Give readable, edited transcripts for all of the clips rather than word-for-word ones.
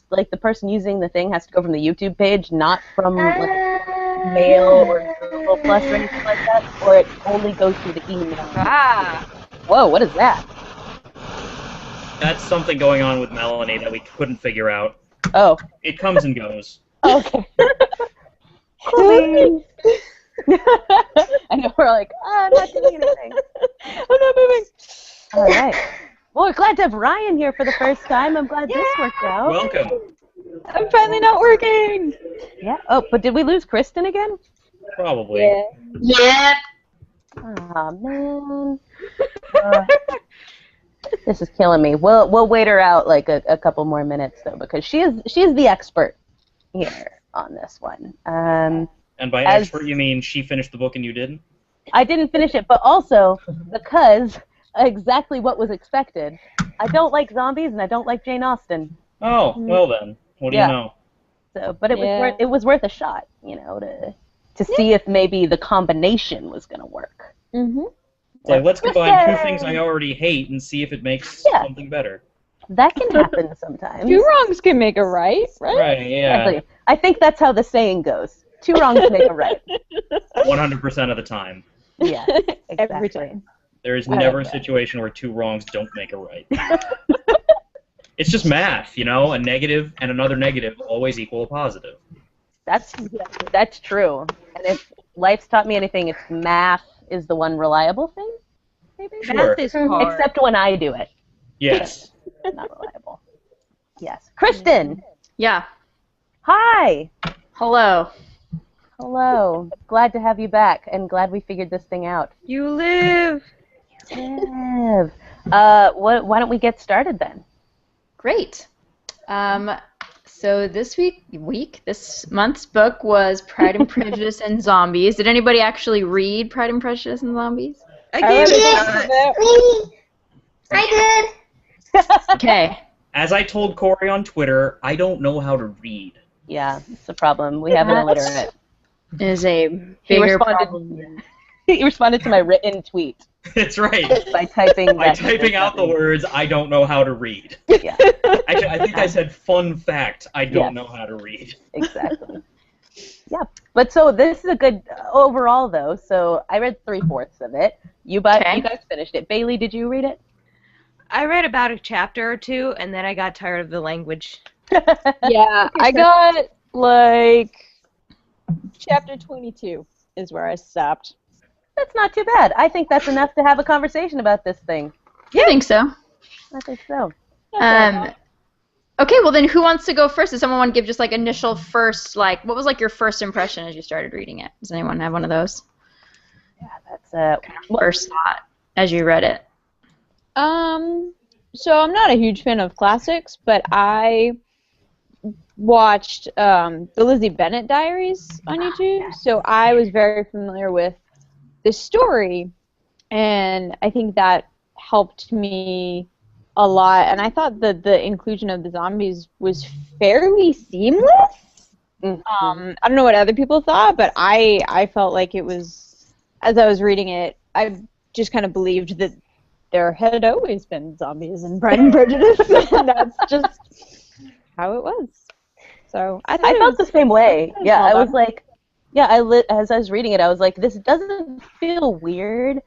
like the person using the thing has to go from the YouTube page, not from like mail or Google Plus or anything like that, or it only goes through the email. Ah. Whoa, what is that? That's something going on with Melanie that we couldn't figure out. Oh. It comes and goes. Okay. Cool. I know we're like, I'm not doing anything. I'm not moving. All right. Well, we're glad to have Ryan here for the first time. I'm glad this worked out. Welcome. I'm finally not working. Yeah. Oh, but did we lose Kristen again? Probably. Yeah. Aw, man. This is killing me. We'll wait her out like a couple more minutes though, because she is the expert here on this one. And by expert you mean she finished the book and you didn't? I didn't finish it, but also because exactly what was expected. I don't like zombies and I don't like Jane Austen. Oh, well then. What do you know? So, but it was worth a shot, you know, to see if maybe the combination was gonna work. Mm-hmm. Like, let's combine two things I already hate and see if it makes something better. That can happen sometimes. Two wrongs can make a right, right? Right, yeah. Exactly. I think that's how the saying goes. Two wrongs make a right. 100% of the time. Yeah, exactly. Every time. There is never a situation where two wrongs don't make a right. It's just math, you know? A negative and another negative always equal a positive. That's true. And if life's taught me anything, it's math is the one reliable thing, maybe? Sure. Math is hard. Except when I do it. Yes. Not reliable. Yes. Kristen! Yeah. Hi! Hello. Hello. Glad to have you back, and glad we figured this thing out. You live. Liv. Why don't we get started then? Great. So this month's book was Pride and Prejudice and Zombies. Did anybody actually read Pride and Prejudice and Zombies? I gave it I did. Okay. As I told Corey on Twitter, I don't know how to read. Yeah, it's a problem. We have an illiterate. It is a bigger problem. He responded to my written tweet. That's right. By typing out the words, I don't know how to read. Yeah. Actually, I think I said, fun fact, I don't know how to read. Exactly. Yeah. But so this is a good overall, though. So I read 3/4 of it. You guys finished it. Bailey, did you read it? I read about a chapter or two, and then I got tired of the language. Yeah, I got, like, chapter 22 is where I stopped. That's not too bad. I think that's enough to have a conversation about this thing. Yeah. I think so. I think so. Okay, well then who wants to go first? Does someone want to give just like initial first, like, what was like your first impression as you started reading it? Does anyone have one of those? Yeah, that's first thought as you read it. So I'm not a huge fan of classics, but I watched the Lizzie Bennett Diaries on YouTube, so I was very familiar with the story, and I think that helped me a lot. And I thought that the inclusion of the zombies was fairly seamless. Mm-hmm. I don't know what other people thought, but I felt like it was, as I was reading it, I just kind of believed that there had always been zombies in Pride and Prejudice, and that's just how it was. So I felt the same way. Yeah, I was like, as I was reading it, I was like, this doesn't feel weird.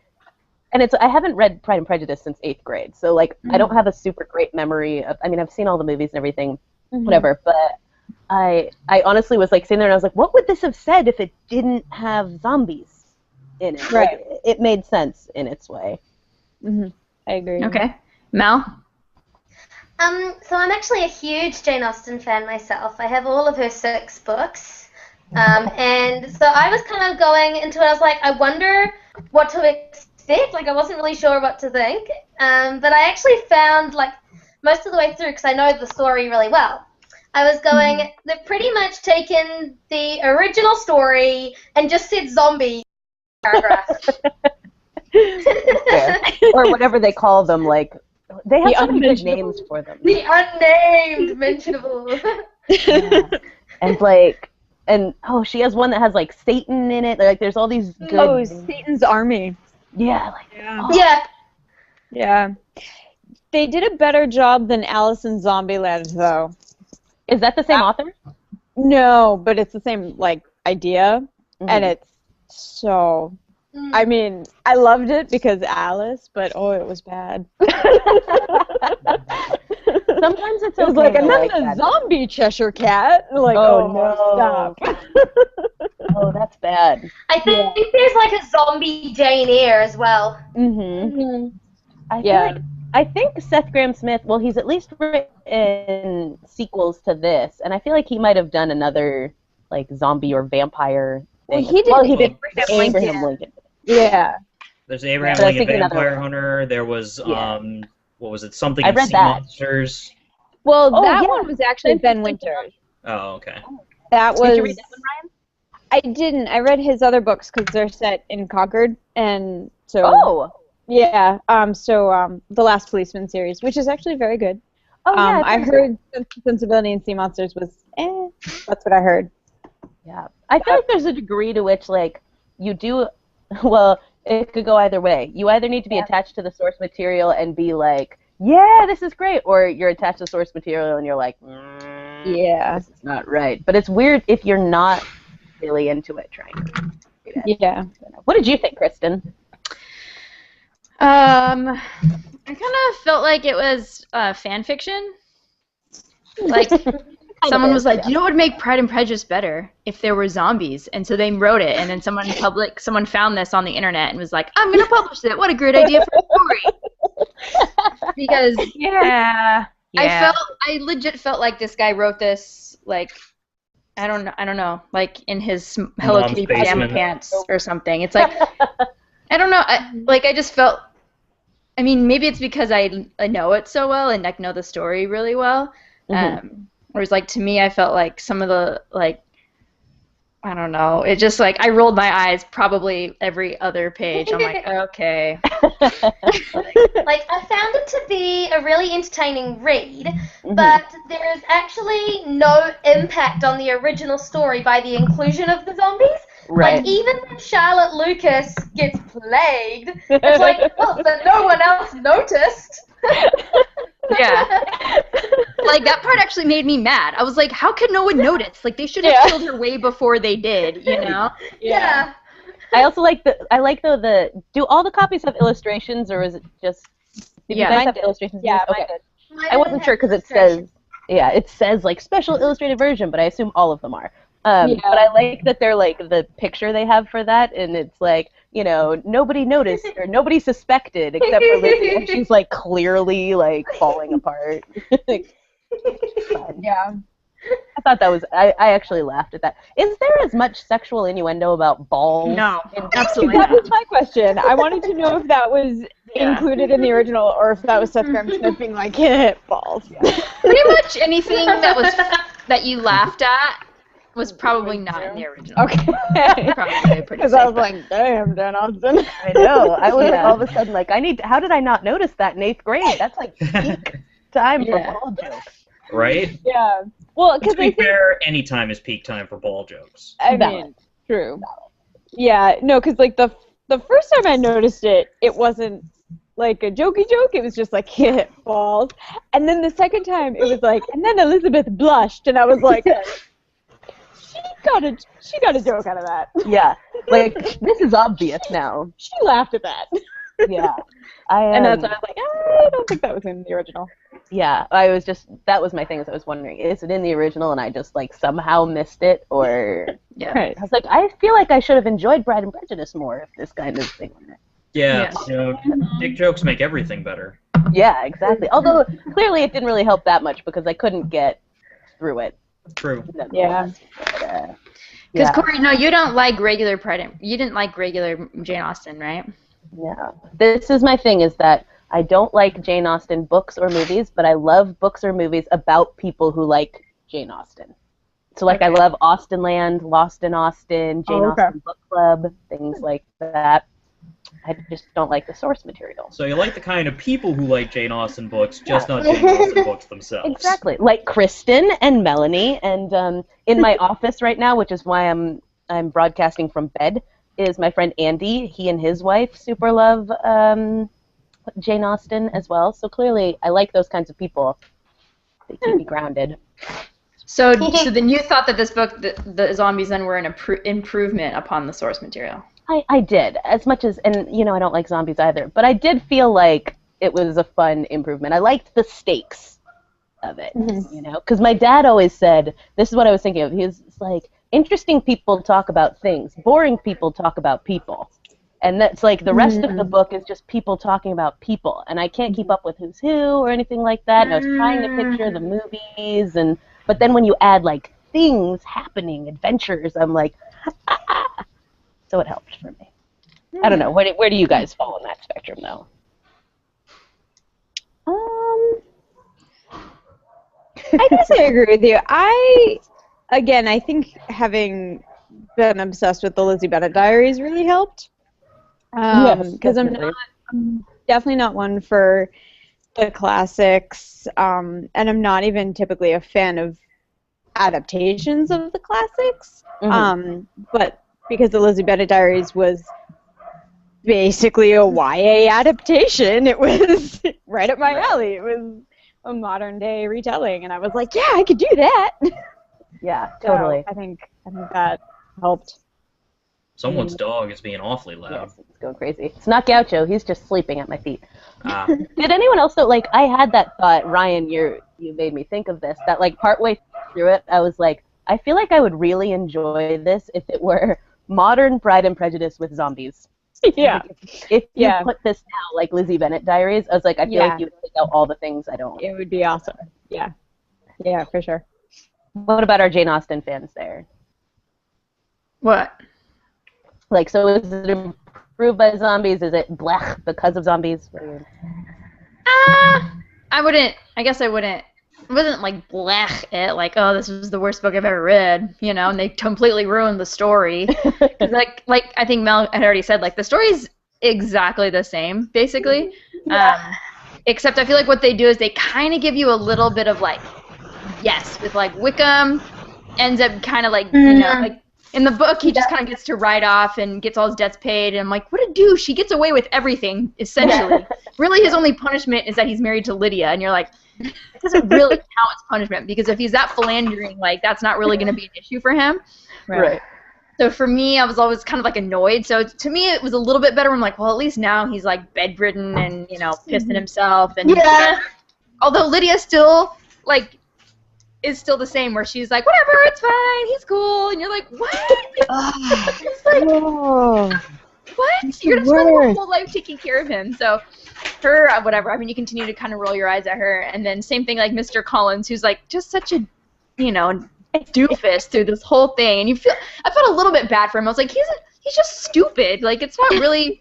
And I haven't read Pride and Prejudice since 8th grade, so like I don't have a super great memory of. I mean, I've seen all the movies and everything, whatever. But I honestly was like sitting there and I was like, what would this have said if it didn't have zombies in it? Right. Like, it made sense in its way. Mm-hmm. I agree. Okay, Mel. So I'm actually a huge Jane Austen fan myself. I have all of her 6 books. And so I was kind of going into it, I was like, I wonder what to expect. Like, I wasn't really sure what to think. But I actually found, like, most of the way through, because I know the story really well, I was going, they've pretty much taken the original story and just said zombie paragraph. Or whatever they call them, like, they have so many good names for them. The unnamed mentionable. And like, she has one that has like Satan in it. Like, there's all these good. Oh, Satan's Army. Yeah. Like, Yeah. They did a better job than Alice in Zombieland, though. Is that the same author? No, but it's the same like idea, and it's so. I mean, I loved it because Alice, but it was bad. Sometimes it's okay. It was like, to and then like the that. zombie Cheshire Cat. Like, no. stop. Oh, that's bad. I think there's like a zombie Jane Eyre as well. I think Seth Grahame-Smith, well, he's at least written sequels to this, and I feel like he might have done another, like, zombie or vampire thing. Well, he did Abraham Lincoln. Yeah. There's Abraham But I was Lincoln thinking Vampire another- Hunter. There was, what was it? Something I in read Sea that. Monsters. Well, Oh, that yeah. one was actually Ben Winters. Oh, okay. That was. Did you read that one, Ryan? I didn't. I read his other books because they're set in Concord, and so. Oh. Yeah. The Last Policeman series, which is actually very good. Oh, yeah. I heard Sensibility and Sea Monsters was That's what I heard. Yeah. I feel like there's a degree to which, like, you do, well, it could go either way. You either need to be attached to the source material and be like, yeah, this is great, or you're attached to the source material and you're like, Yeah. this is not right. But it's weird if you're not really into it trying to do that. Yeah. What did you think, Kristen? I kind of felt like it was fan fiction. Like, someone was like, you know what would make Pride and Prejudice better? If there were zombies. And so they wrote it, and then someone found this on the internet and was like, I'm going to publish it. What a great idea for a story. Because I legit felt like this guy wrote this, like, I don't know, like in his Hello Mom's Kitty pajama basement. pants or something. It's like, I don't know, I just felt, I mean, maybe it's because I know it so well and like know the story really well. Whereas like to me, I felt like some of the like, I don't know, it just like I rolled my eyes probably every other page. I'm like, okay. Like, I found it to be a really entertaining read, but there is actually no impact on the original story by the inclusion of the zombies. Right. Like, even when Charlotte Lucas gets plagued, it's like, oh, but no one else noticed. Yeah. Like, that part actually made me mad. I was like, how could no one notice? Like, they should have killed her way before they did, you know? Yeah. I also like do all the copies have illustrations, or is it just, did you guys have illustrations? Yeah, okay. Mine I wasn't sure because it says like special illustrated version, but I assume all of them are. But I like that they're like the picture they have for that, and it's like, you know, nobody noticed or nobody suspected except for Lizzie, and she's like clearly like falling apart. Yeah. I thought that was. I actually laughed at that. Is there as much sexual innuendo about balls? No, absolutely That not. was my question. I wanted to know if that was included in the original or if that was Seth Grahame-Smith being like, balls. Pretty much anything that you laughed at was probably not in the original. Okay. Probably pretty Because I was safe. like, damn, Dan Austin. I know. I was like, all of a sudden like, how did I not notice that in 8th grade? That's like peak time for ball jokes. Right? Yeah. Well, because To be fair, any time is peak time for ball jokes. I mean, true. Yeah, no, because like the first time I noticed it, it wasn't like a jokey joke. It was just like balls. And then the second time, it was like, and then Elizabeth blushed, and I was like, she got a joke out of that. Yeah, like this is obvious now. She laughed at that. Yeah, and that's why I was like, I don't think that was in the original. Yeah, that was my thing. Is I was wondering, is it in the original and I just like somehow missed it, or Right. I was like, I feel like I should have enjoyed Pride and Prejudice more if this kind of thing were there. Yeah, you know, dick jokes make everything better. Yeah, exactly. Although clearly it didn't really help that much because I couldn't get through it. True. Yeah. Because Corey, no, you don't like regular you didn't like regular Jane Austen, right? Yeah. This is my thing, is that I don't like Jane Austen books or movies, but I love books or movies about people who like Jane Austen. So, like, I love Austenland, Lost in Austen, Jane Austen Book Club, things like that. I just don't like the source material. So you like the kind of people who like Jane Austen books, just not Jane Austen books themselves. Exactly. Like Kristen and Melanie, and in my office right now, which is why I'm broadcasting from bed, is my friend Andy. He and his wife super love Jane Austen as well. So clearly, I like those kinds of people. They keep me grounded. So then you thought that this book, the zombies then were an improvement upon the source material. I did, as much as, and I don't like zombies either, but I did feel like it was a fun improvement. I liked the stakes of it, because my dad always said, this is what I was thinking of, he was like, interesting people talk about things, boring people talk about people. And that's like the rest of the book is just people talking about people, and I can't keep up with who's who or anything like that. And I was trying to picture the movies, but then when you add like things happening, adventures, I'm like, so it helped for me. I don't know. Where do you guys fall on that spectrum, though? I guess I agree with you. I think having been obsessed with the Lizzie Bennet Diaries really helped. Because I'm definitely not one for the classics, and I'm not even typically a fan of adaptations of the classics. But because the Lizzie Bennet Diaries was basically a YA adaptation, it was right up my alley. It was a modern day retelling, and I was like, yeah, I could do that. Yeah, totally. So I think that helped. Someone's dog is being awfully loud. Yes, it's going crazy. It's not Gaucho. He's just sleeping at my feet. Did anyone else, though, I had that thought, Ryan, you made me think of this, that, partway through it, I was like, I feel like I would really enjoy this if it were modern Pride and Prejudice with zombies. Yeah. If you put this now, like Lizzie Bennet Diaries, I was like, I feel like you would take out all the things I don't. It would be awesome. Yeah. Yeah, for sure. What about our Jane Austen fans there? What? So is it improved by zombies? Is it blech because of zombies? I guess I wouldn't. It wasn't like blech it, like, oh, this was the worst book I've ever read, and they completely ruined the story. Cause like I think Mel had already said, the story's exactly the same, basically. Yeah. Except I feel like what they do is they kind of give you a little bit of with Wickham ends up kind of in the book, he just kind of gets to ride off and gets all his debts paid, and I'm like, what a douche. He gets away with everything, essentially. Really, his only punishment is that he's married to Lydia, and you're like, it doesn't really count as punishment, because if he's that philandering, that's not really going to be an issue for him. Right. So for me, I was always kind of annoyed. So to me, it was a little bit better. I'm like, well, at least now he's bedridden and, pissing himself. And although Lydia still, is still the same, where she's like, whatever, it's fine, he's cool, and you're like, what? It's what? You're just spending your whole life taking care of him. So her, whatever. I mean, you continue to kind of roll your eyes at her, and then same thing Mr. Collins, who's just such a, doofus through this whole thing, and I felt a little bit bad for him. I was like, he's just stupid. It's not really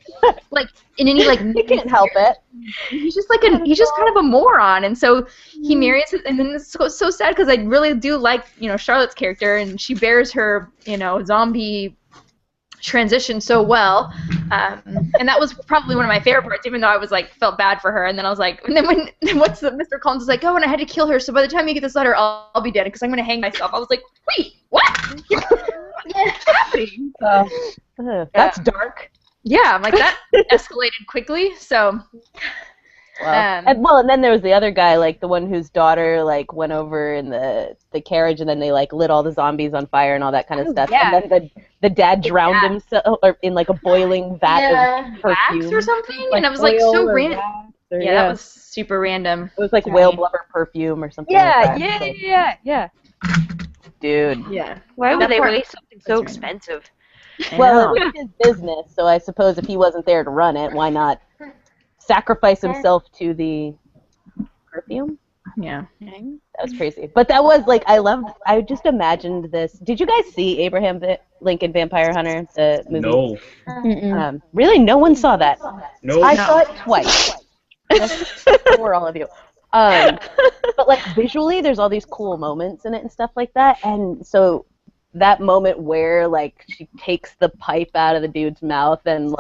in any you can't help it. He's just he's just kind of a moron, and so he marries, and then it's so sad because I really do like Charlotte's character, and she bears her zombie transition so well, and that was probably one of my favorite parts, even though I was felt bad for her, and then I was like, and then when Mr. Collins was like, oh, and I had to kill her, so by the time you get this letter, I'll be dead because I'm going to hang myself. I was like, wait, what? What's happening? That's dark. Yeah, I'm like, that escalated quickly, so. Wow. And then there was the other guy, the one whose daughter went over in the carriage, and then they lit all the zombies on fire and all that kind of stuff. Yeah. And then the dad drowned himself in a boiling vat of perfume. Wax or something, and I was so random. Yeah, that was super random. It was whale blubber perfume or something. Yeah. Dude. Yeah. Why would they waste something so expensive? Well, it was his business, so I suppose if he wasn't there to run it, why not sacrifice himself to the perfume? Yeah. That was crazy. But that was I just imagined this. Did you guys see Abraham Lincoln Vampire Hunter, the movie? No. Really? No one saw that? No. I saw it twice. For all of you. But visually, there's all these cool moments in it and stuff like that, and so that moment where she takes the pipe out of the dude's mouth and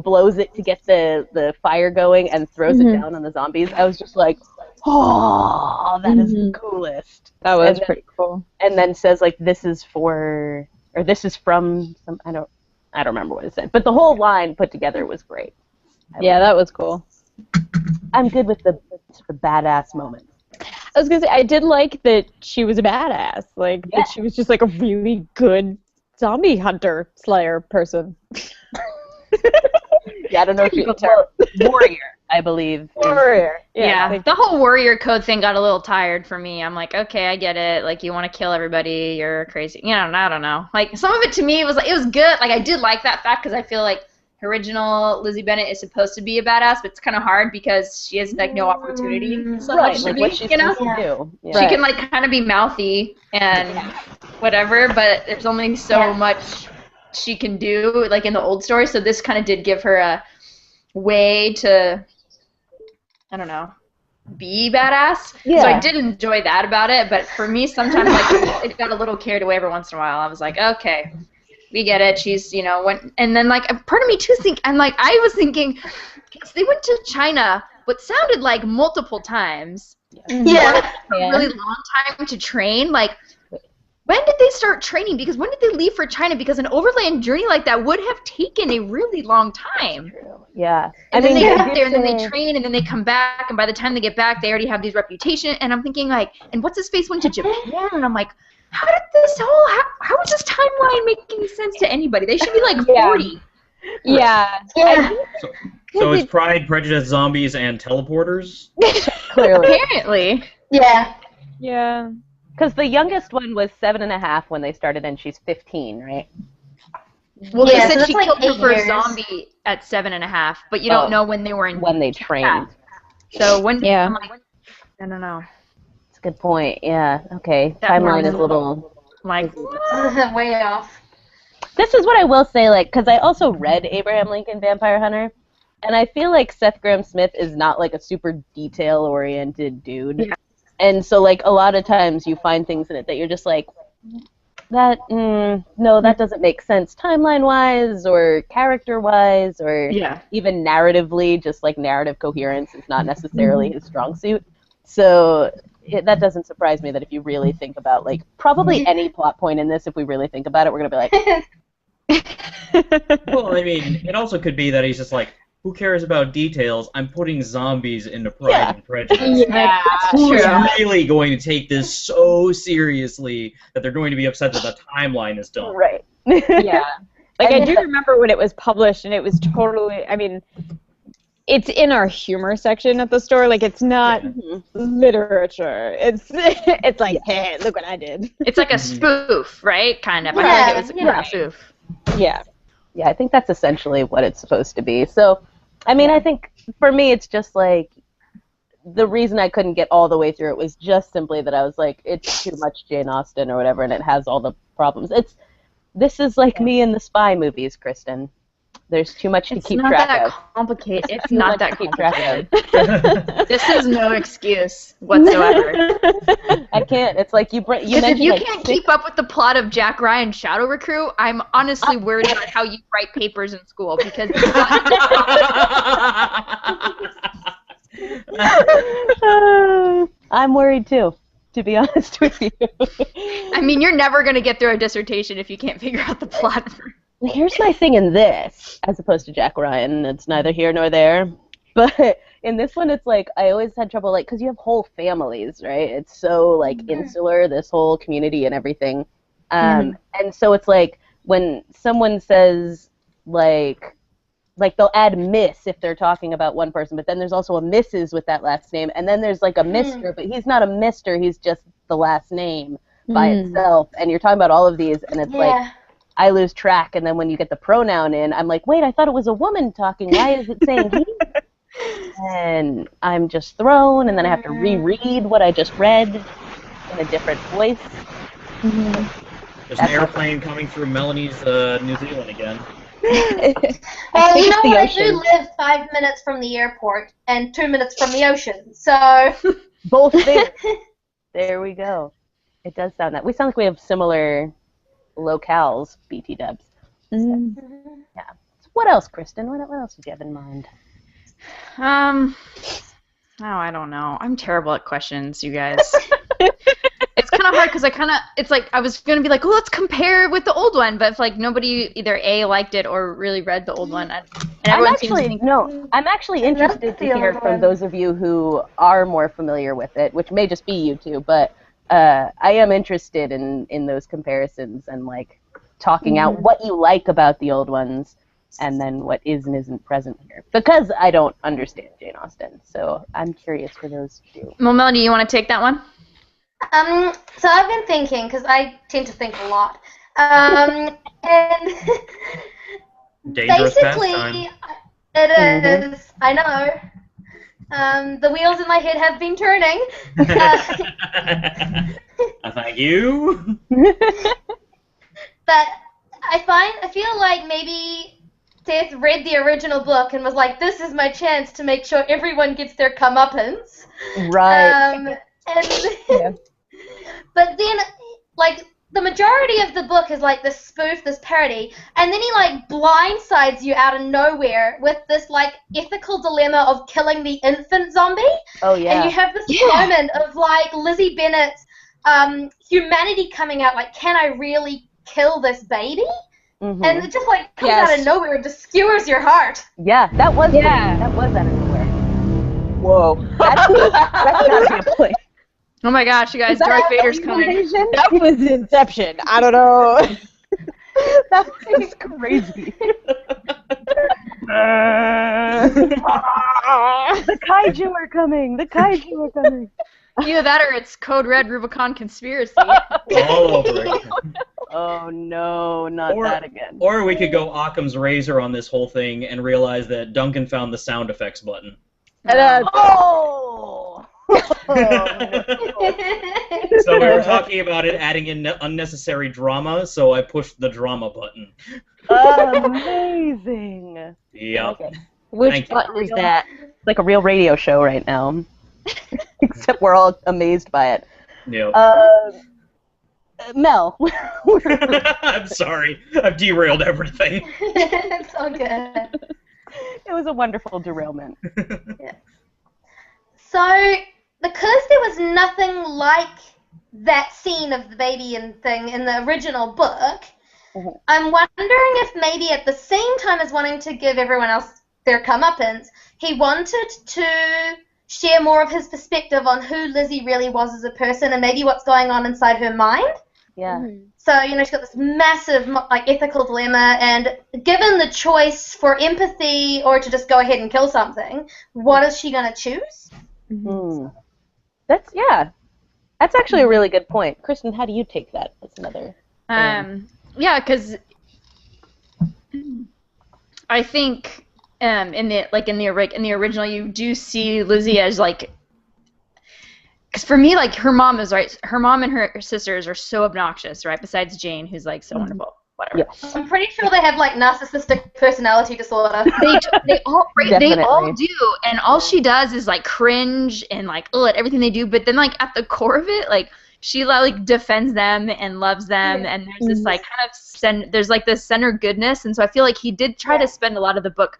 blows it to get the fire going and throws it down on the zombies, I was just like, oh, that is the coolest. That was pretty cool. And then says this is for, or this is from some, I don't remember what it said, but the whole line put together was great. Yeah, that was cool. I'm good with the badass moments. I was gonna say I did like that she was a badass. Like that she was just like a really good zombie hunter slayer person. Yeah, I don't know if you warrior, I believe. Warrior. Yeah, the whole warrior code thing got a little tired for me. I'm like, okay, I get it. Like, you want to kill everybody, you're crazy. You know, I don't know. Like, some of it to me was like, it was good. Like, I did like that fact because I feel like original Lizzie Bennett is supposed to be a badass, but it's kind of hard because she has like no opportunity. So Right, much like to what be, she's you know? supposed to do. Yeah. She can like kind of be mouthy and whatever, but there's only so much she can do, like in the old story. So this kind of did give her a way to, I don't know, be badass. Yeah. So I did enjoy that about it. But for me, sometimes like it got a little carried away every once in a while. I was like, okay, we get it. She's, you know, and then like part of me too I was thinking, they went to China, what sounded like multiple times. Yeah. A really long time to train. Like, when did they start training? Because when did they leave for China? Because an overland journey like that would have taken a really long time. Yeah. And then they get there, and then they train, and then they come back, and by the time they get back, they already have these reputation. And I'm thinking, like, and what's his face went to Japan? And I'm like, how is this timeline making sense to anybody? They should be like 40. Yeah. So it's Pride, Prejudice, Zombies, and Teleporters? Clearly. Apparently. Yeah. Yeah. Because the youngest one was 7.5 when they started, and she's 15, right? Well, Yeah, they so said she that's like killed her 8 first years. zombie at 7.5, but you don't know when they were in. When they trained. So when? Yeah. I'm like, I don't know. That's a good point. Yeah. Okay. That Timeline one is a little. Like, Way off. This is what I will say, like, because I also read Abraham Lincoln Vampire Hunter, and I feel like Seth Grahame-Smith is not like a super detail-oriented dude. Yeah. And so, like, a lot of times you find things in it that you're just like, no, that doesn't make sense timeline-wise or character-wise or even narratively, just like narrative coherence is not necessarily his strong suit. So that doesn't surprise me that if you really think about, like, probably any plot point in this, if we really think about it, we're going to be like... Well, I mean, it also could be that he's just like, who cares about details? I'm putting zombies into Pride and Prejudice. yeah, Who's really going to take this so seriously that they're going to be upset that the timeline is done? Right. Yeah. Like, I do remember when it was published, and it was totally, I mean, it's in our humor section at the store. Like, it's not literature. It's like, hey, look what I did. it's like a spoof, right? Kind of. I feel like it was a spoof. Yeah. Yeah, I think that's essentially what it's supposed to be. So, I mean, I think for me it's just like the reason I couldn't get all the way through it was just simply that I was like, it's too much Jane Austen or whatever, and it has all the problems. This is like me in the spy movies, Kristen. There's too much to keep track of. It's not that complicated. It's not that keep track complicated. of. This is no excuse whatsoever. I can't. It's like you Because if mentioned you like can't keep up with the plot of Jack Ryan's Shadow Recruit, I'm honestly worried about how you write papers in school because I'm worried too, to be honest with you. I mean, you're never going to get through a dissertation if you can't figure out the plot. Here's my thing in this, as opposed to Jack Ryan. It's neither here nor there. But in this one, it's like I always had trouble, like, because you have whole families, right? It's so, like, insular, this whole community and everything. And so it's like when someone says, like they'll add Miss if they're talking about one person, but then there's also a Mrs. with that last name, and then there's, like, a Mr., but he's not a Mr., he's just the last name by itself. And you're talking about all of these, and it's like, I lose track, and then when you get the pronoun in, I'm like, wait, I thought it was a woman talking. Why is it saying he? And I'm just thrown, and then I have to reread what I just read in a different voice. There's an airplane coming through Melanie's New Zealand again. Well, you know what? I do live 5 minutes from the airport and 2 minutes from the ocean, so... Both things. There we go. It does sound that. We sound like we have similar locales, BT dubs. So, yeah. So what else, Kristen? What else did you have in mind? I don't know. I'm terrible at questions, you guys. It's kind of hard because it's like I was gonna be like, oh, let's compare it with the old one, but if like nobody either A liked it or really read the old one, I'm actually interested to hear from those of you who are more familiar with it, which may just be you two, but I am interested in those comparisons and like talking out what you like about the old ones and then what is and isn't present here, because I don't understand Jane Austen, so I'm curious for those two. Well, Melody, you want to take that one? So I've been thinking, because I tend to think a lot, and Dangerous basically pastime. it is, I know, the wheels in my head have been turning. Thank you. But I feel like maybe Seth read the original book and was like, this is my chance to make sure everyone gets their comeuppance. Right. But then, like, the majority of the book is like this spoof, this parody, and then he like blindsides you out of nowhere with this like ethical dilemma of killing the infant zombie. Oh yeah. And you have this moment of like Lizzie Bennet's humanity coming out, like, can I really kill this baby? Mm-hmm. And it just like comes out of nowhere and just skewers your heart. Yeah, that was out of nowhere. Whoa. That's gotta be a play. Oh my gosh, you guys, Darth Vader's coming. That was Inception. I don't know. That was crazy. The kaiju are coming. The kaiju are coming. Either that or it's Code Red Rubicon Conspiracy. All over again. Oh no, not that again. Or we could go Occam's razor on this whole thing and realize that Duncan found the sound effects button. Oh! So we were talking about it adding in unnecessary drama, so I pushed the drama button. Amazing. Yeah. Okay. Which button is that? Like a real radio show right now. Except we're all amazed by it. Yeah. Mel. I'm sorry. I've derailed everything. It's all good. It was a wonderful derailment. Yeah. So, because there was nothing like that scene of the baby and thing in the original book, I'm wondering if maybe at the same time as wanting to give everyone else their comeuppance, he wanted to share more of his perspective on who Lizzie really was as a person and maybe what's going on inside her mind. Yeah. So, you know, she's got this massive, like, ethical dilemma, and given the choice for empathy or to just go ahead and kill something, what is she going to choose? That's actually a really good point. Kristen, how do you take that? That's another. Yeah, because I think in the original you do see Lizzie as like, because for me, like, her mom is right. Her mom and her sisters are so obnoxious, right? Besides Jane, who's like so wonderful. Whatever. Yes. I'm pretty sure they have like narcissistic personality disorder. They all do, and all she does is like cringe and like at everything they do. But then like at the core of it, like she like defends them and loves them, and there's this like kind of there's like this center goodness, and so I feel like he did try to spend a lot of the book,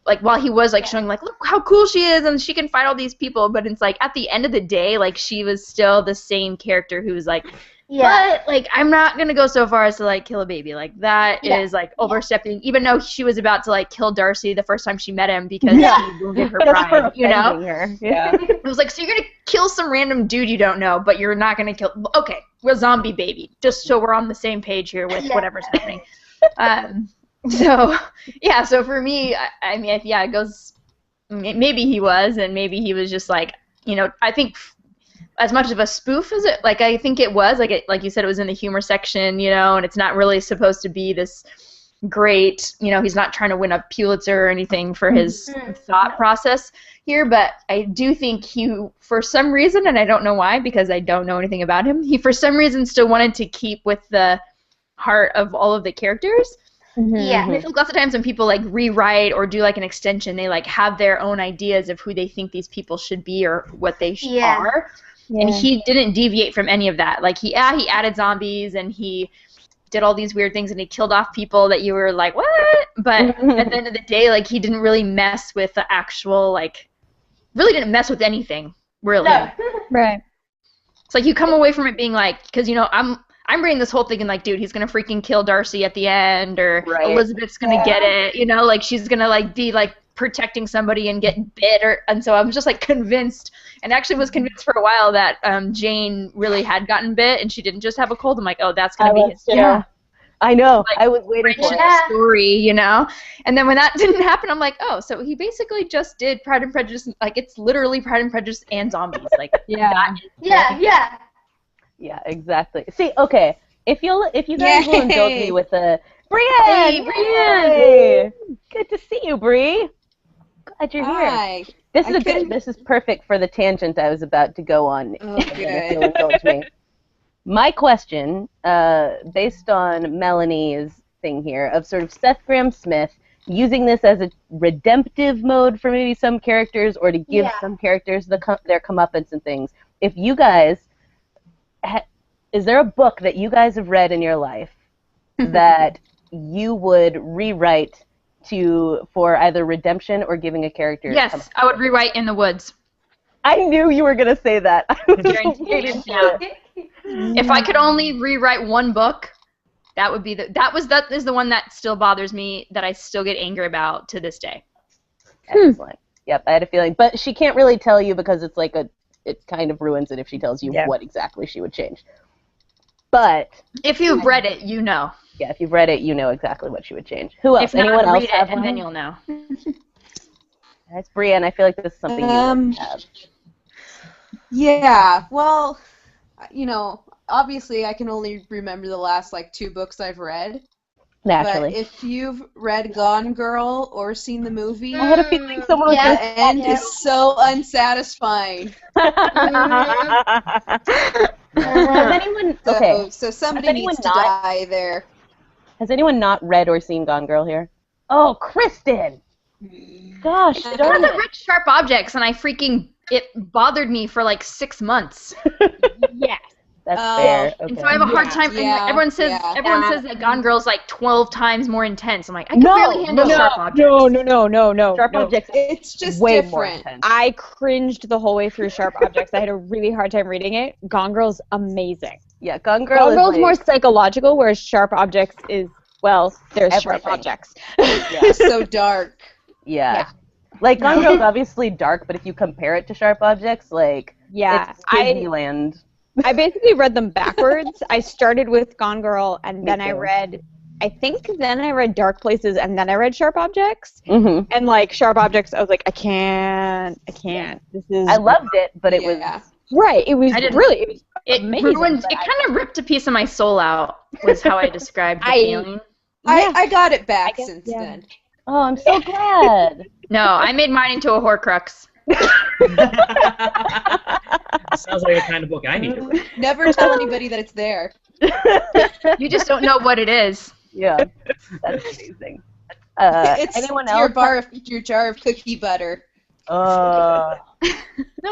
like while he was like showing like look how cool she is and she can fight all these people, but it's like at the end of the day, like she was still the same character who was like. But, like, I'm not going to go so far as to, like, kill a baby. Like, that is, like, overstepping, even though she was about to, like, kill Darcy the first time she met him because he wounded her pride, you know? Yeah. It was like, so you're going to kill some random dude you don't know, but you're not going to kill... Okay, we're a zombie baby, just so we're on the same page here with whatever's happening. So for me, I mean, it goes... Maybe he was, and maybe he was just, like, you know, I think... as much of a spoof as it, like I think it was, like you said, it was in the humor section, you know, and it's not really supposed to be this great, you know, he's not trying to win a Pulitzer or anything for his thought process here, but I do think he, for some reason, and I don't know why, because I don't know anything about him, he for some reason still wanted to keep with the heart of all of the characters. Yeah. And I feel like lots of times when people like rewrite or do like an extension, they like have their own ideas of who they think these people should be or what they are. Yeah. And he didn't deviate from any of that. Like, he added zombies, and he did all these weird things, and he killed off people that you were like, what? But at the end of the day, like, he didn't really mess with the actual, like, really didn't mess with anything, really. No. Right. It's like you come away from it being like, because I'm reading this whole thing and like, dude, he's gonna freaking kill Darcy at the end, or Elizabeth's gonna get it, like she's gonna like be like protecting somebody and get bit, and so I'm just like convinced, and actually was convinced for a while that Jane really had gotten bit and she didn't just have a cold. I'm like, oh, that's gonna be his. Yeah. I know. Like, I was waiting for the story, And then when that didn't happen, I'm like, oh, so he basically just did Pride and Prejudice. Like, it's literally Pride and Prejudice and zombies. Like, Yeah, exactly. See, okay, if you guys will indulge me with a Brienne, Brienne, good to see you, Bri. Glad you're here. This is perfect for the tangent I was about to go on. Oh, if you'll indulge me. My question, based on Melanie's thing here, of sort of Seth Grahame-Smith using this as a redemptive mode for maybe some characters, or to give some characters their comeuppance and things. If you guys, is there a book that you guys have read in your life that you would rewrite for either redemption or giving a character? Yes, I would rewrite In the Woods. I knew you were gonna say that. I was waiting for it. If I could only rewrite one book, that would be that is the one that still bothers me, that I still get angry about to this day. Excellent. Yep, I had a feeling, but she can't really tell you because it's like it kind of ruins it if she tells you what exactly she would change. But if you've read it, you know. Yeah, if you've read it, you know exactly what she would change. Who else? If not, Anyone else read have it, one? and then you'll know. That's Brienne. I feel like this is something you would have. Yeah, well, obviously I can only remember the last, 2 books I've read. Naturally. But if you've read Gone Girl or seen the movie, I had a feeling someone was the end is so unsatisfying. Has anyone... Okay. So somebody needs to die there. Has anyone not read or seen Gone Girl here? Oh, Kristen! Gosh, I haven't read Sharp Objects, and it bothered me for 6 months. Yes. That's fair. Okay. And so I have a hard time. And everyone says that Gone Girl's 12 times more intense. I'm like, I can barely handle Sharp Objects. No. Sharp Objects. It's just way different. More intense. I cringed the whole way through Sharp Objects. I had a really hard time reading it. Gone Girl's amazing. Yeah, Gone Girl's more psychological, whereas Sharp Objects is, there's everything. Sharp Objects. Yeah, so dark. Yeah. Gone Girl's obviously dark, but if you compare it to Sharp Objects, it's Disneyland. I basically read them backwards. I started with Gone Girl, and then I read Dark Places, and then I read Sharp Objects. Mm-hmm. And Sharp Objects, I was like, I can't. This is. I loved it, but it was right. It was really. It ruined. It kind of ripped a piece of my soul out. Was how I described the feeling. I got it back since then. Oh, I'm so glad. No, I made mine into a Horcrux. Sounds like the kind of book I need to read. Never tell anybody that it's there. You just don't know what it is. Yeah, that's amazing. It's anyone your else? Your jar of cookie butter. No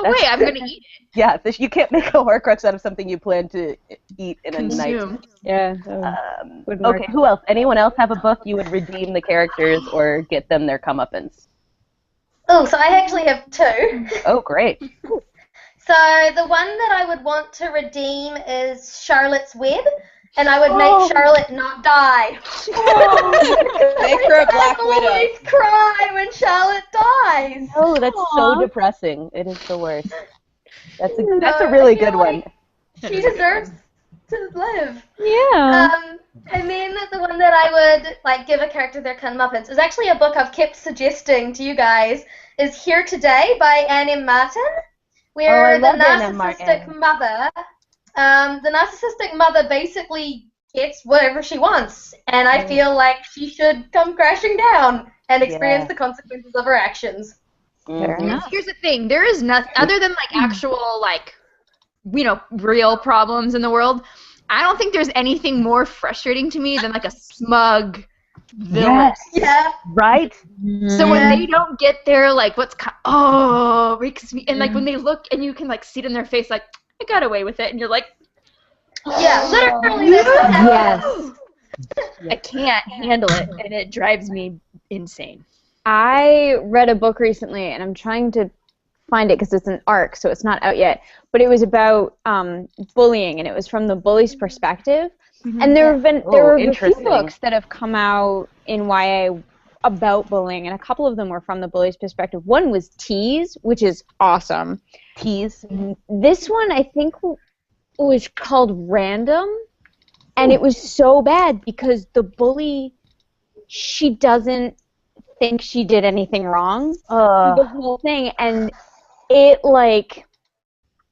way, I'm gonna eat it. Yeah, you can't make a Horcrux out of something you plan to eat in a night. Yeah. Okay, who else? Anyone else have a book you would redeem the characters or get them their comeuppance? Oh, so I actually have 2. Oh, great. So the one that I would want to redeem is Charlotte's Web, and I would make Charlotte not die. Make her a Black Widow. I always cry when Charlotte dies. Oh, that's so depressing. It is the worst. That's a really good one. She deserves to live. Yeah. And then the one that I would give a character their comeuppance is actually a book I've kept suggesting to you guys. Is Here Today by Anne M. Martin, where the narcissistic mother basically gets whatever she wants, and I feel like she should come crashing down and experience the consequences of her actions. Here's the thing: there is nothing other than actual real problems in the world. I don't think there's anything more frustrating to me than a smug villain. Yes. Yeah. Right? So when they don't get their makes me, and when they look and you can see it in their face, I got away with it, and you're like, yeah, literally. Yes. I can't handle it, and it drives me insane. I read a book recently, and I'm trying to find it because it's an arc, so it's not out yet. But it was about bullying, and it was from the bully's perspective. And there were a few books that have come out in YA about bullying, and a couple of them were from the bully's perspective. One was Tease, which is awesome. Tease. This one, I think, was called Random, and it was so bad because the bully, she doesn't think she did anything wrong. The whole thing, and it, like,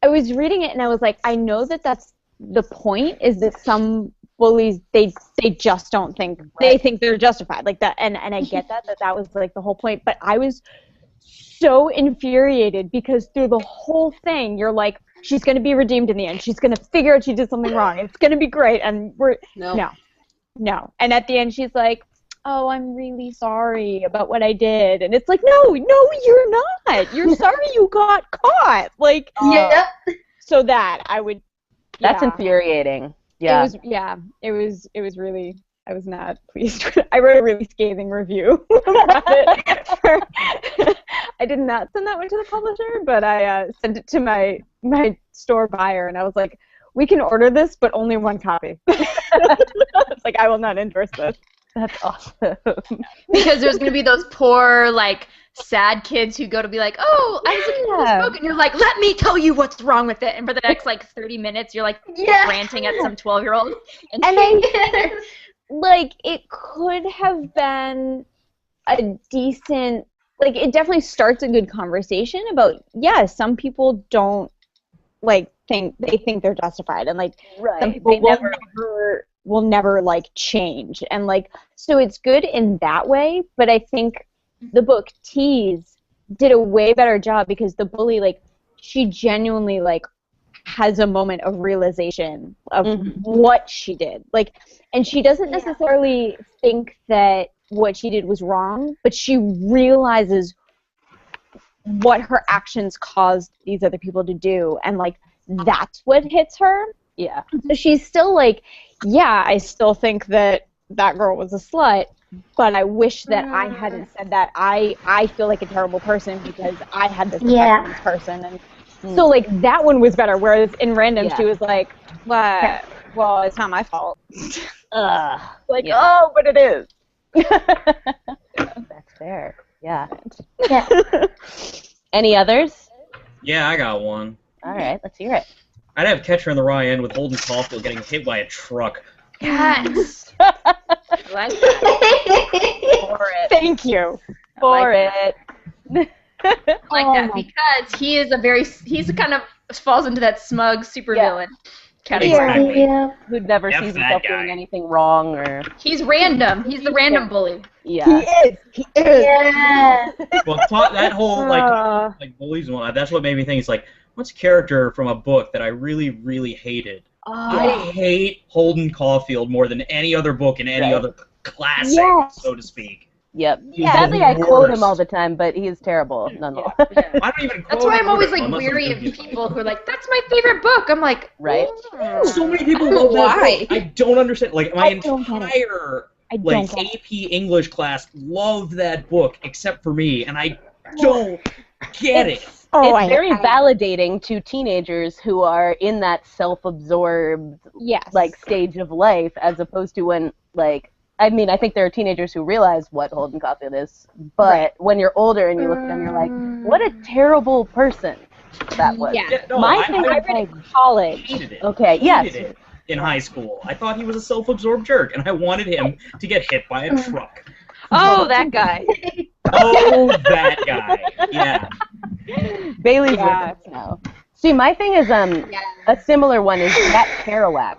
I was reading it and I was like, I know that that's the point, is that some bullies, they just don't think, they think they're justified, like that, and I get that was like the whole point, but I was so infuriated because through the whole thing you're like, she's going to be redeemed in the end, she's going to figure out she did something wrong, it's going to be great, and no, and at the end she's like, oh, I'm really sorry about what I did, and it's like, no, you're not, you're sorry you got caught, like, so that I would, that's infuriating. Yeah. It was really, I was not pleased with it. I wrote a really scathing review about it. I did not send that one to the publisher, but I sent it to my store buyer, and I was like, we can order this, but only one copy. It's like, I will not endorse this. That's awesome. Because there's going to be those poor, like, sad kids who go to be like, oh, I was looking at this book, and you're like, let me tell you what's wrong with it, and for the next, like, 30 minutes, you're, like, ranting at some 12-year-old. And I, like, it could have been a decent, like, it definitely starts a good conversation about, some people don't, like, think they're justified, and, like, some people will never, like, change, and, like, so it's good in that way, but I think the book Tease did a way better job because the bully, like, she genuinely, like, has a moment of realization of what she did, like, and she doesn't necessarily think that what she did was wrong, but she realizes what her actions caused these other people to do, and, like, that's what hits her. Yeah. So she's still like, I still think that girl was a slut, but I wish that I hadn't said that. I feel like a terrible person because I had this effect on this person. And so, like, that one was better, whereas in Random she was like, well, it's not my fault. Like, oh, but it is. That's fair. Yeah. Any others? Yeah, I got one. All right, let's hear it. I'd have Catcher in the Rye End with Holden Caulfield getting hit by a truck. Yes. Like that. For it. Thank you. For it. Like that because he's kind of falls into that smug supervillain category. Exactly. Who'd never F sees that himself guy. doing anything wrong or. He's random. He's the random bully. Yeah. He is. Yeah. Well, that whole like bullies one, that's what made me think. It's like, what's a character from a book that I really, really hated? I hate Holden Caulfield more than any other book in any other classic, so to speak. Yep. He's Sadly, the I quote him worst. all the time, but he is terrible nonetheless. I don't even. That's why I'm always like weary of people who are like, "That's my favorite book." I'm like, Right. So many people love that Why? book. I don't understand. Like my don't get it. entire I don't like get AP English class loved that book, except for me, and I don't get it. It's very validating to teenagers who are in that self-absorbed like stage of life, as opposed to when, like, I mean, I think there are teenagers who realize what Holden Caulfield is, but when you're older and you look at them, you're like, what a terrible person that was. Yeah, no, My I thing I is, read like, in college. hated it. Okay, Hated it in high school. I thought he was a self-absorbed jerk, and I wanted him to get hit by a truck. Oh, that guy. Oh, that guy. Yeah. Bailey's with us now. See, my thing is a similar one is Jack Kerouac,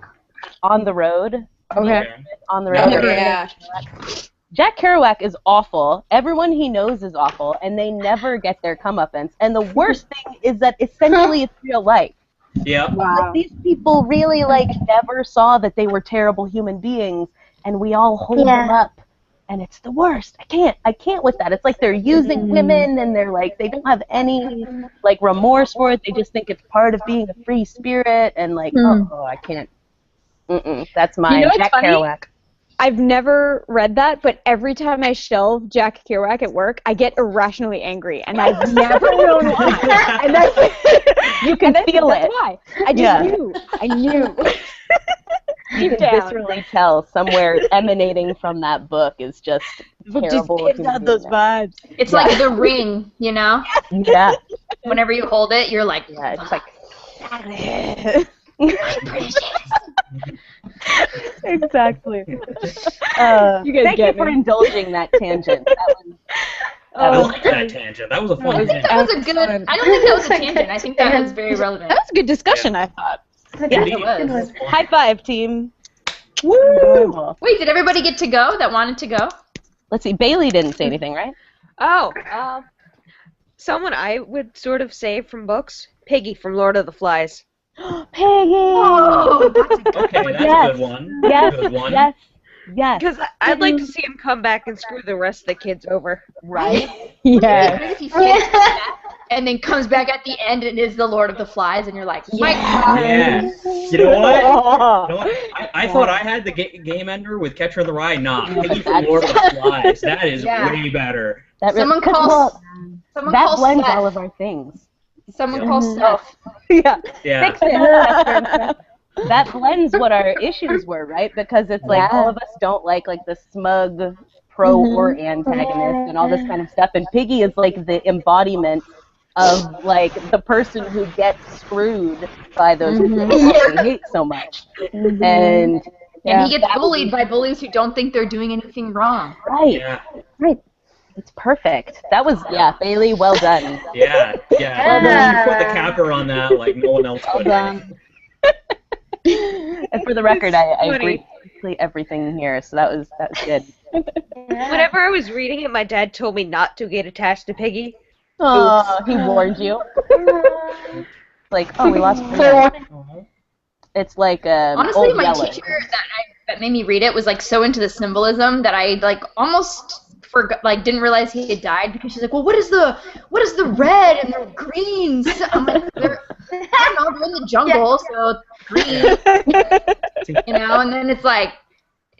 On the Road. Okay. On the Road. Yeah. Jack Kerouac is awful. Everyone he knows is awful, and they never get their comeuppance. And the worst thing is that essentially it's real life. Yeah. Like, these people really never saw that they were terrible human beings, and we all hold them up. And it's the worst. I can't with that. It's like they're using women, and they're like, they don't have any like remorse for it. They just think it's part of being a free spirit, and like, oh, I can't. That's my Jack Kerouac. I've never read that, but every time I shelve Jack Kerouac at work, I get irrationally angry, and I've never known why. And you can feel that's it. why. I just knew. I knew. You can viscerally tell somewhere emanating from that book is just terrible. Just out those vibes. It's like The Ring, you know? Yeah. Whenever you hold it, you're like, Yeah, it's like exactly. You guys Thank you get for me. indulging that tangent. I like that tangent. That was a fun I think tangent. that was a good, I don't think that was a tangent. I think that was very relevant. That was a good discussion, I thought. Yeah, it was. High five, team. Woo! Wait, did everybody get to go that wanted to go? Let's see. Bailey didn't say anything, right? Oh, someone I would sort of say from books, Piggy from Lord of the Flies. Piggy. Oh, that's a good Okay, one. that's Yes. a good one. Yes. Good one. Yes. Yes. Because I'd like to see him come back and screw the rest of the kids over. Right. Yeah. If he fights back and then comes back at the end and is the Lord of the Flies, and you're like, my God. Yeah. You know what? Oh. You know what? I thought I had the game ender with Catcher in the Rye. Nah, Piggy from Lord of the Flies. That is way better. That Someone really, calls- well, that blends Seth. all of our things. Someone calls Seth. Yeah. Yeah. Fix it. That blends what our issues were, right? Because it's like all of us don't like the smug pro or antagonist and all this kind of stuff. And Piggy is like the embodiment of like the person who gets screwed by those people that they hate so much. And And he gets bullied by bullies who don't think they're doing anything wrong. right. Yeah. Right. It's perfect. That was Bailey, well done. Yeah. You put the capper on that like no one else could. And for the record, I agree with basically everything here, so that was good. Whenever I was reading it, my dad told me not to get attached to Piggy. Oh, he warned you. Like, oh, we lost Brienne. It's like Honestly, Old my Yeller. teacher that made me read it was like so into the symbolism that I like almost forgot, like didn't realize he had died, because she's like, well, what is the red and the greens? I'm like, I don't know, they're in the jungle, so green, you know. And then it's like,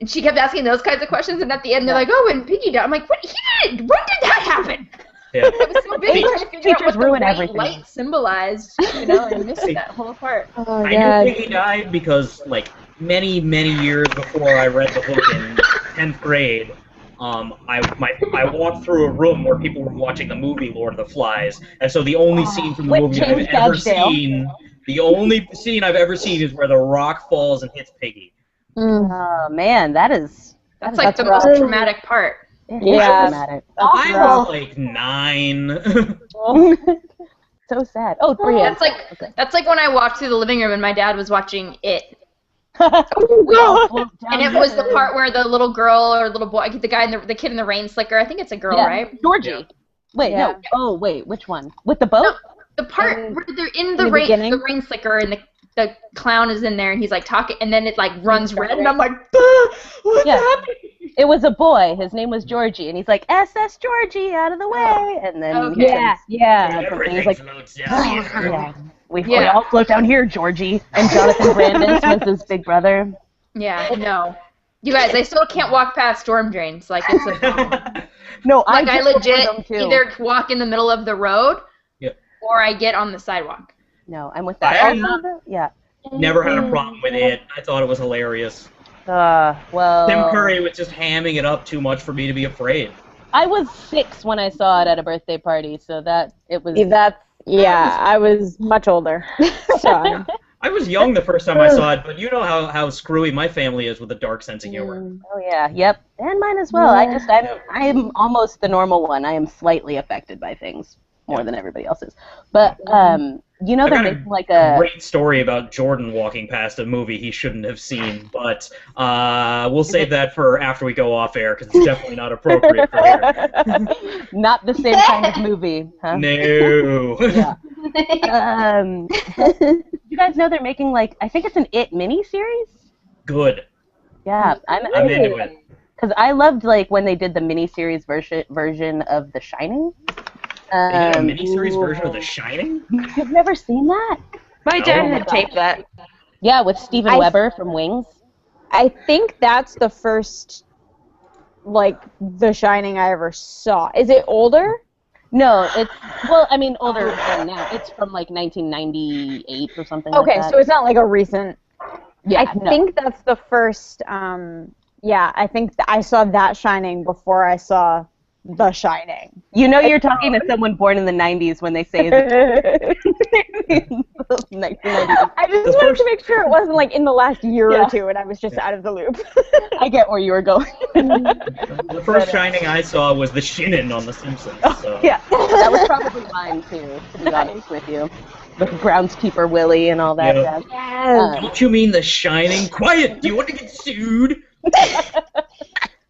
and she kept asking those kinds of questions, and at the end they're like, oh, and Piggy died. I'm like, what? He did? When did that happen? Yeah. I was so busy trying to figure out Teachers what the ruin white everything. light symbolized, you know, and I missed that whole part. Oh, I God. knew Piggy died because, like, many years before I read the book in 10th grade, I walked through a room where people were watching the movie Lord of the Flies, and so the only scene from the With movie I've James ever Badgedale. seen, the only scene I've ever seen is where the rock falls and hits Piggy. Oh man, that's That's the most traumatic part. Yeah. dramatic. I was like 9. So sad. Oh, Brienne. That's like when I walked through the living room and my dad was watching It. And it was the part where the little girl or little boy, the kid in the rain slicker, I think it's a girl, right? Georgie. Yeah. Wait, no. Oh, wait, which one? With the boat? No, the part where they're in the beginning? rain slicker, and the clown is in there, and he's like talking, and then it like runs red, and I'm like, what's happening? It was a boy. His name was Georgie, and he's like, SS Georgie, out of the way. And then Everything like, floats down here. we all float down here, Georgie. And Jonathan Brandis was his big brother. Yeah, no. You guys, I still can't walk past storm drains. Like, it's a problem. No, Like, I get over legit them, too. either walk in the middle of the road, or I get on the sidewalk. No, I'm with that. Never had a problem with it. I thought it was hilarious. Well. Tim Curry was just hamming it up too much for me to be afraid. I was 6 when I saw it at a birthday party, so it was. I was much older. So. I was young the first time I saw it, but you know how screwy my family is with a dark sense of humor. Oh yeah, yep, and mine as well. I'm almost the normal one. I am slightly affected by things more than everybody else is. But they're making like a great story about Jordan walking past a movie he shouldn't have seen, but we'll save that for after we go off air because it's definitely not appropriate for here. Not the same kind of movie, huh? No. Yeah. You guys know they're making I think it's an It miniseries? Good. Yeah, I'm into it. Because I loved when they did the miniseries version of The Shining. They did a miniseries version of The Shining? You've never seen that? My dad had taped that. Yeah, with Steven Weber from Wings. I think that's the first, like, The Shining I ever saw. Is it older? No, it's, well, I mean, older than now. It's from, like, 1998 or something like that. Okay, so it's not, like, a recent... Yeah, I think that's the first, I think I saw that Shining before I saw The Shining. You know you're talking to someone born in the 90s when they say that. 1990s. I just wanted to make sure it wasn't, like, in the last year or two and I was just out of the loop. I get where you were going. The first Shining I saw was the Shinnin on The Simpsons. So. Yeah, that was probably mine, too, to be honest with you. With Groundskeeper Willie and all that. Yeah. Yes. Don't you mean The Shining? Quiet! Do you want to get sued?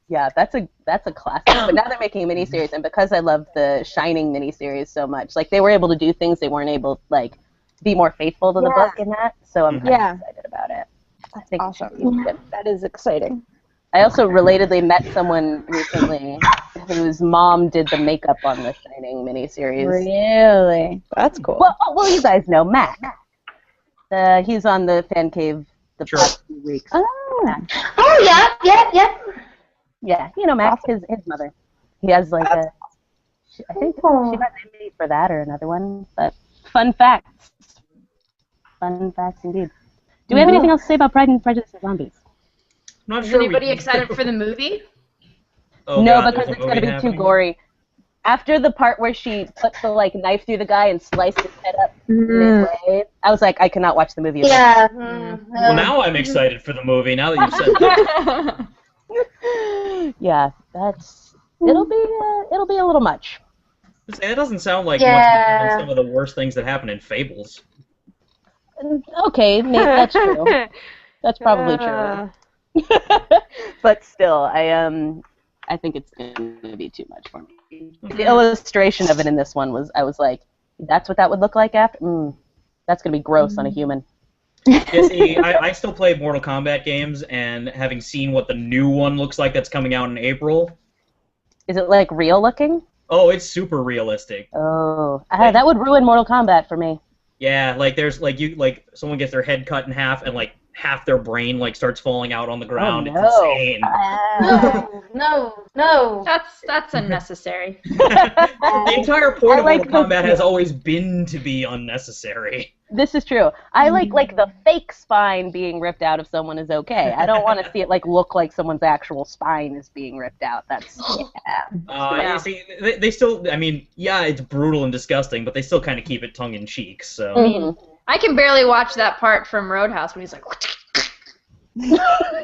Yeah, that's a classic. But now they're making a miniseries, and because I love the Shining miniseries so much, like they were able to do things they weren't able, like, to be more faithful to the book in that. So I'm kind of excited about it. I think Awesome. That is exciting. I also relatedly met someone recently whose mom did the makeup on the Shining miniseries. Really? That's cool. Well, you guys know Mac. He's on the Fancave the past few weeks. Oh, yeah. Yeah, you know Mac, his mother. He has like I think she got nominated for that or another one. But fun facts. Fun facts indeed. Do we have anything else to say about Pride and Prejudice and Zombies? Not Is sure anybody excited for the movie? Oh, No, God, because there's it's a going to movie be too happening? gory. After the part where she put the like knife through the guy and sliced his head up midway, I was like, I cannot watch the movie. Yeah. Well, now I'm excited for the movie. Now that you've said that. Yeah, it'll be a little much. It doesn't sound like much better than some of the worst things that happen in Fables. Okay, maybe that's true. That's probably true. But still, I think it's gonna be too much for me. The illustration of it in this one was, I was like, that's what that would look like after? That's gonna be gross on a human. Yeah, see, I still play Mortal Kombat games, and having seen what the new one looks like that's coming out in April. Is it like real looking? Oh, it's super realistic. Oh, that would ruin Mortal Kombat for me. Yeah, like there's like someone gets their head cut in half, and like half their brain like starts falling out on the ground. Oh, no. It's insane. No. That's unnecessary. The entire point of like Mortal Kombat has always been to be unnecessary. This is true. I like the fake spine being ripped out of someone is okay. I don't want to see it like look like someone's actual spine is being ripped out. That's You see, they still. I mean, yeah, it's brutal and disgusting, but they still kind of keep it tongue in cheek. So. I can barely watch that part from Roadhouse when he's like.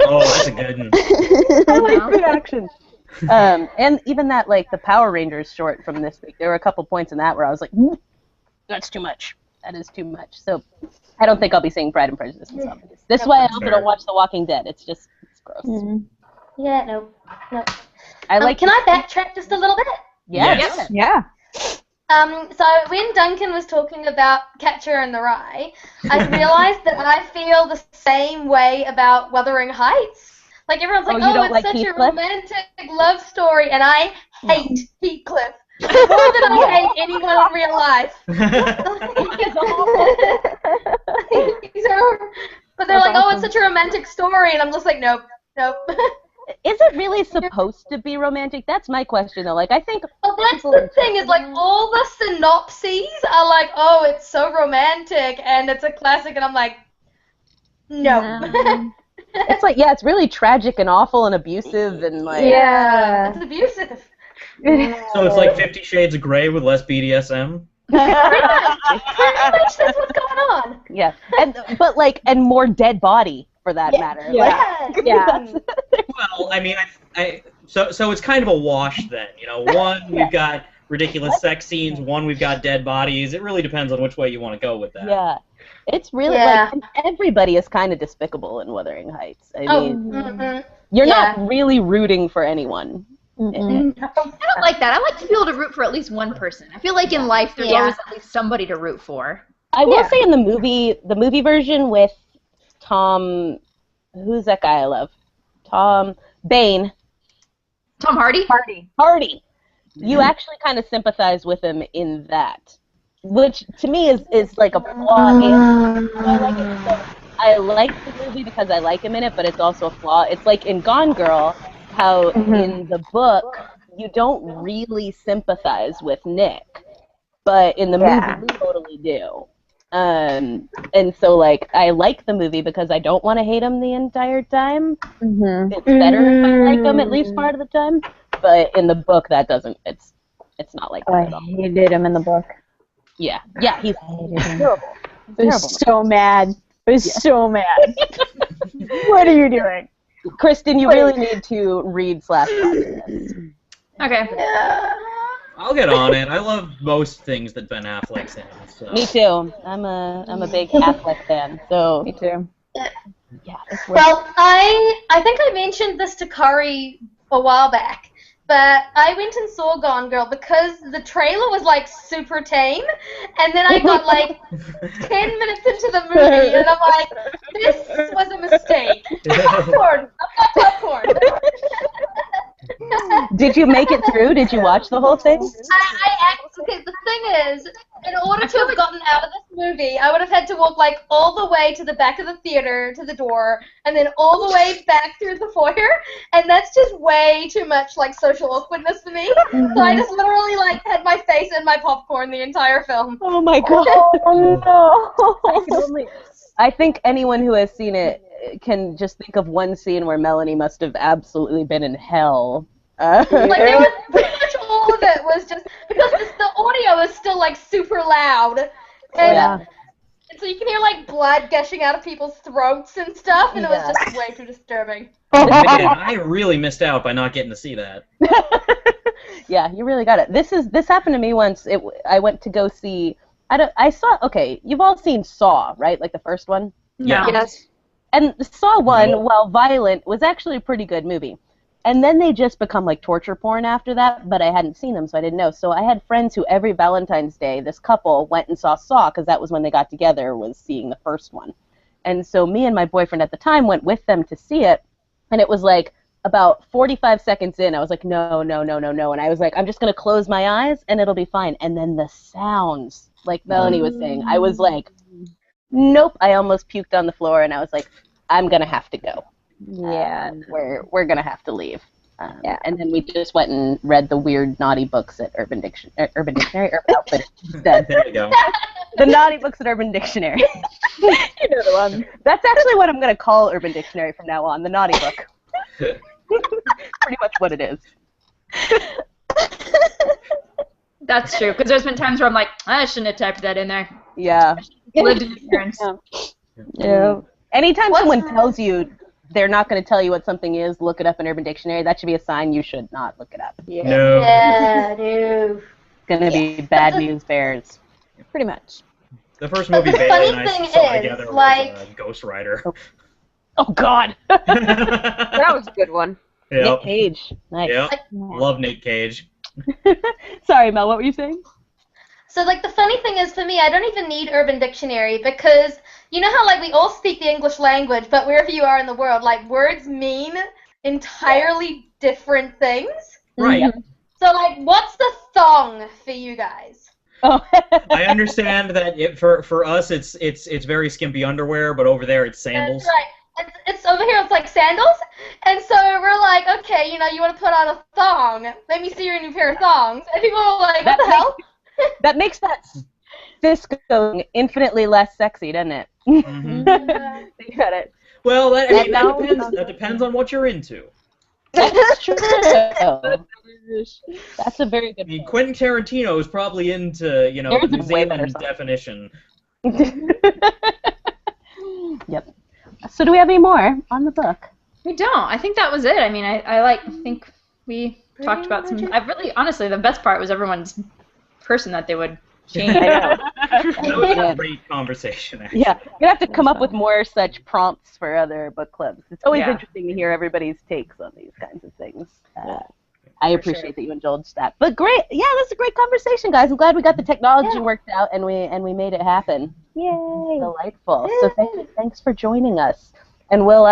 Oh, that's a good one. I like good action. And even that, like the Power Rangers short from this week, there were a couple points in that where I was like, that's too much. That is too much. So I don't think I'll be seeing Pride and Prejudice and Zombies. This is why I also don't watch The Walking Dead. It's gross. Yeah, no. I like. Can I backtrack just a little bit? Yes. Yeah. So when Duncan was talking about Catcher in the Rye, I realized that I feel the same way about Wuthering Heights. Like everyone's like, don't it's like such Heathcliff? a romantic love story, and I hate Heathcliff. More than I hate anyone in real life. But they're like, it's such a romantic story, and I'm just like, nope. Is it really supposed to be romantic? That's my question, though. Like, I think. Well, that's the thing, is like all the synopses are like, it's so romantic and it's a classic, and I'm like, no. It's like, it's really tragic and awful and abusive and like. Yeah, it's abusive. So it's like 50 Shades of Grey with less BDSM? Pretty much that's what's going on. Yeah, and more dead body for that matter. Yeah. Well, I mean, so it's kind of a wash then. You know, one we've got ridiculous sex scenes, one we've got dead bodies. It really depends on which way you want to go with that. Yeah, it's really like everybody is kind of despicable in Wuthering Heights. I mean, you're not really rooting for anyone. I don't like that. I like to be able to root for at least one person. I feel like in life there's always at least somebody to root for. I will say in the movie version with Tom, who's that guy I love? Tom Bane. Tom Hardy? Hardy. You actually kind of sympathize with him in that, which to me is like a flaw. I like it. I like the movie because I like him in it, but it's also a flaw. It's like in Gone Girl, how in the book you don't really sympathize with Nick, but in the movie you totally do. And so, like, I like the movie because I don't want to hate him the entire time. It's better if I like him at least part of the time. But in the book, that doesn't. It's not like that at all. I hated him in the book. Yeah, he's terrible. I was so mad. I was so mad. What are you doing? Kristen, you really need to read / watch this. Okay. I'll get on it. I love most things that Ben Affleck's in. So. Me too. I'm a big Affleck fan. So Me too. yeah. Well, I think I mentioned this to Kari a while back, but I went and saw Gone Girl because the trailer was like super tame, and then I got like 10 minutes into the movie, and I'm like, this was a mistake. Popcorn. I've got popcorn. Did you make it through? Did you watch the whole thing? Okay, the thing is, in order to have gotten out of this movie, I would have had to walk like all the way to the back of the theater to the door, and then all the way back through the foyer, and that's just way too much like social awkwardness for me. So I just literally like had my face in my popcorn the entire film. Oh my god! Oh, I think anyone who has seen it can just think of one scene where Melanie must have absolutely been in hell. Like there was pretty much all of it was just because the audio is still like super loud, and so you can hear like blood gushing out of people's throats and stuff, and it was just way too disturbing. Man, I really missed out by not getting to see that. Yeah, you really got it. This happened to me once. I went to go see. Okay, you've all seen Saw, right? Like the first one. Yeah. Yes. And Saw 1, while violent, was actually a pretty good movie. And then they just become like torture porn after that, but I hadn't seen them, so I didn't know. So I had friends who every Valentine's Day, this couple went and saw Saw, because that was when they got together, was seeing the first one. And so me and my boyfriend at the time went with them to see it, and it was like about 45 seconds in, I was like, no. And I was like, I'm just going to close my eyes, and it'll be fine. And then the sounds, like Melanie was saying, I was like, nope. I almost puked on the floor, and I was like, I'm going to have to go. yeah. We're gonna have to leave. And then we just went and read the weird naughty books at Urban Dictionary, Urban Outfitters instead. There you go. The naughty books at Urban Dictionary. You know the one. That's actually what I'm gonna call Urban Dictionary from now on. The naughty book. Pretty much what it is. That's true, because there's been times where I'm like, I shouldn't have typed that in there. Yeah. Lived in ignorance. Yeah. Anytime someone tells you they're not going to tell you what something is, look it up in Urban Dictionary. That should be a sign you should not look it up. Yeah. No. Yeah, no. It's going to be bad news bears. Pretty much. The first movie the Bailey funny and I thing saw is, together like- was Ghost Rider. Oh, God. That was a good one. Nick Yep. Cage. Nice. Yep. Love Nick Cage. Sorry, Mel, what were you saying? So, like, the funny thing is, for me, I don't even need Urban Dictionary because you know how, like, we all speak the English language, but wherever you are in the world, like, words mean entirely different things. Right. So, like, what's the thong for you guys? Oh. I understand that for us it's very skimpy underwear, but over there it's sandals. That's right. It's over here, it's like sandals. And so we're like, okay, you know, you want to put on a thong. Let me see your new pair of thongs. And people are like, what the hell? That makes that Cisco infinitely less sexy, doesn't it? Mm-hmm. You got it. Well, that depends on what you're into. That's true. That's a very good I mean, point. Quentin Tarantino is probably into, you know, There's the a New way better Zealand song. definition. Yep. So do we have any more on the book? We don't. I think that was it. I mean, I think we talked about some. I really, honestly, the best part was everyone's person that they would change. That was a great conversation, actually. Yeah, you're gonna have to come up with more such prompts for other book clubs. It's always Yeah. interesting to hear everybody's takes on these kinds of things. I appreciate that you indulged that. But great, yeah, that's a great conversation, guys. I'm glad we got the technology worked out and we made it happen. Yay! Delightful. So thanks for joining us, and we'll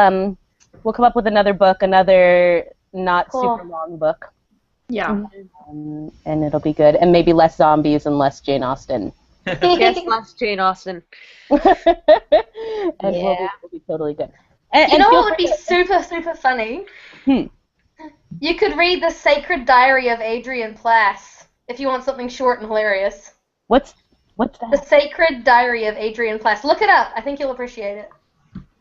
come up with another book, another not super long book. Yeah. And it'll be good, and maybe less zombies and less Jane Austen. Yes, less Jane Austen. And we'll be totally good. And You know feel what would be super, super funny? Hmm. You could read The Sacred Diary of Adrian Plass if you want something short and hilarious. What's The that? Sacred Diary of Adrian Plass. Look it up. I think you'll appreciate it.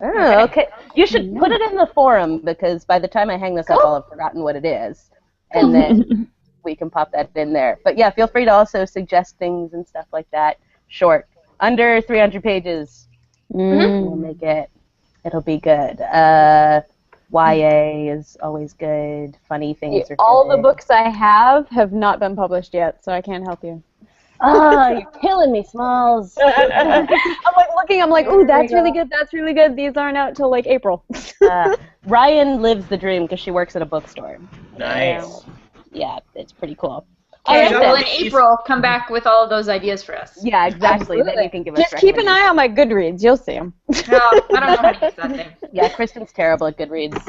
Oh, okay. You should put it in the forum because by the time I hang this up, I'll have forgotten what it is. And then we can pop that in there. But yeah, feel free to also suggest things and stuff like that. Short. Under 300 pages. We'll make it. It'll be good. YA is always good. Funny things are good. All the books I have not been published yet, so I can't help you. Oh, you're killing me, Smalls. I'm like looking, I'm like, ooh, that's really good, that's really good. These aren't out till like April. Ryan lives the dream because she works at a bookstore. Nice. Yeah, it's pretty cool. Okay, All right, well, then. in April, come back with all of those ideas for us. Yeah, exactly. Then you can give us Just keep an eye on my Goodreads, you'll see them. No, I don't know how to use that thing. Yeah, Kristen's terrible at Goodreads.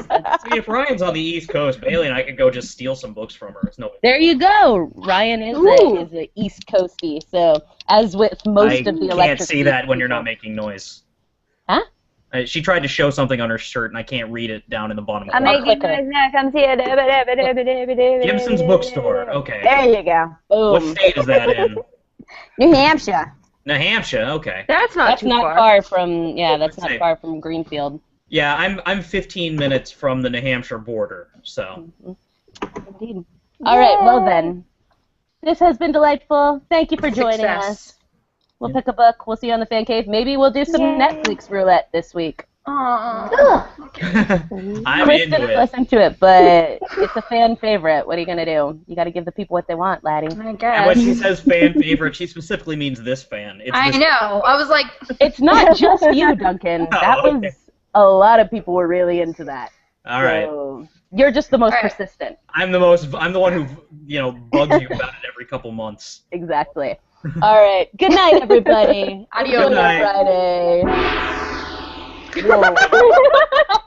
See, if Ryan's on the East Coast, Bailey and I could go just steal some books from her. It's no. There you go. Ryan is a East Coastie. So as with most of the electric. I can't see that when you're not making noise. Huh? She tried to show something on her shirt, and I can't read it down in the bottom. I'm making noise now, come see it. Gibson's Bookstore. Okay. There you go. Boom. What state is that in? New Hampshire. New Hampshire. Okay. That's not That's too not far from that's not far from Greenfield. Yeah, I'm 15 minutes from the New Hampshire border, so. Indeed. All right, well then. This has been delightful. Thank you for joining us. We'll pick a book. We'll see you on the Fan Cave. Maybe we'll do some Netflix roulette this week. I'm Kristen into it. listen to it, but it's a fan favorite. What are you gonna do? You got to give the people what they want, laddie. I And guess. when she says fan favorite, she specifically means this fan. It's I this know. I was like, It's not just you, Duncan. That Oh, okay. was a lot of people were really into that. All right. So you're just the most All right. persistent. I'm the one who, bugs you about it every couple months. Exactly. All right. Good night, everybody. Adios. Enjoy Good night. your Friday. Whoa.